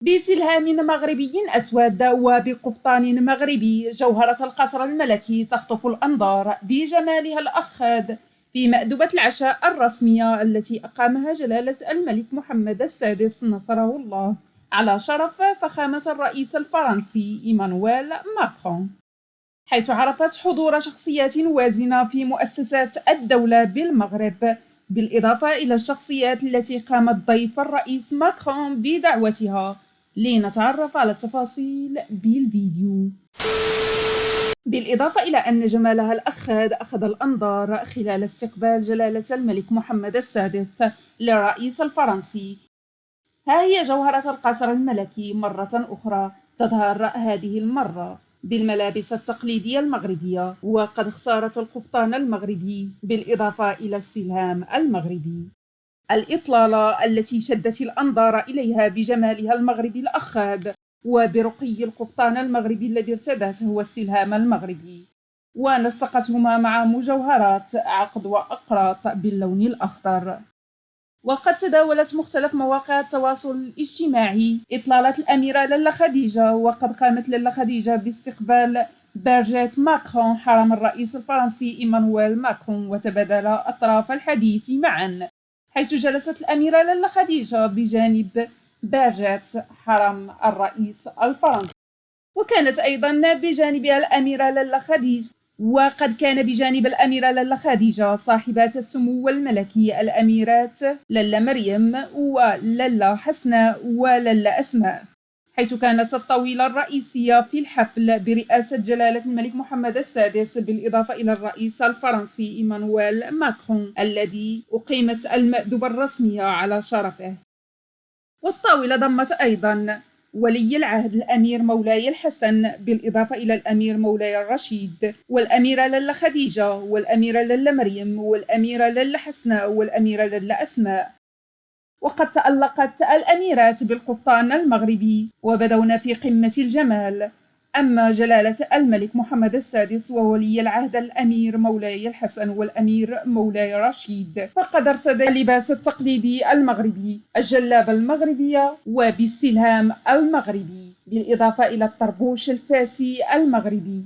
بسلهام مغربي أسود وبقفطان مغربي، جوهرة القصر الملكي تخطف الأنظار بجمالها الأخاذ في مأدبة العشاء الرسمية التي أقامها جلالة الملك محمد السادس نصره الله على شرف فخامة الرئيس الفرنسي إيمانويل ماكرون، حيث عرفت حضور شخصيات وازنة في مؤسسات الدولة بالمغرب، بالإضافة إلى الشخصيات التي قام الضيف الرئيس ماكرون بدعوتها. لنتعرف على التفاصيل بالفيديو. بالإضافة إلى أن جمالها الأخاذ أخذ الأنظار خلال استقبال جلالة الملك محمد السادس للرئيس الفرنسي. ها هي جوهرة القصر الملكي مرة أخرى، تظهر هذه المرة بالملابس التقليدية المغربية، وقد اختارت القفطان المغربي بالإضافة إلى السلهام المغربي. الإطلالة التي شدت الأنظار إليها بجمالها المغربي الأخاذ وبرقي القفطان المغربي الذي ارتدته هو السلهام المغربي، ونسقتهما مع مجوهرات عقد وأقراط باللون الأخضر. وقد تداولت مختلف مواقع التواصل الاجتماعي إطلالة الأميرة لالا خديجة، وقد قامت لالا خديجة باستقبال بارجيت ماكرون حرم الرئيس الفرنسي إيمانويل ماكرون، وتبادل أطراف الحديث معا، حيث جلست الأميرة لالا خديجة بجانب بارجيت حرم الرئيس الفرنسي، وكانت أيضا بجانبها الأميرة لالا خديجة. وقد كان بجانب الأميرة لالا خديجة صاحبات السمو الملكي الأميرات لالا مريم ولالا حسناء ولالا أسماء، حيث كانت الطاولة الرئيسية في الحفل برئاسة جلالة الملك محمد السادس بالإضافة إلى الرئيس الفرنسي إيمانويل ماكرون الذي أقيمت المأدبة الرسمية على شرفه. والطاولة ضمت أيضا ولي العهد الأمير مولاي الحسن بالإضافة إلى الأمير مولاي الرشيد والأميرة لالا خديجة والأميرة لالا مريم والأميرة لالا حسناء والأميرة لالا أسماء. وقد تألقت الأميرات بالقفطان المغربي وبدون في قمة الجمال. أما جلالة الملك محمد السادس وولي العهد الأمير مولاي الحسن والأمير مولاي رشيد فقد ارتدى اللباس التقليدي المغربي، الجلابة المغربية وبالسلهام المغربي، بالإضافة إلى الطربوش الفاسي المغربي.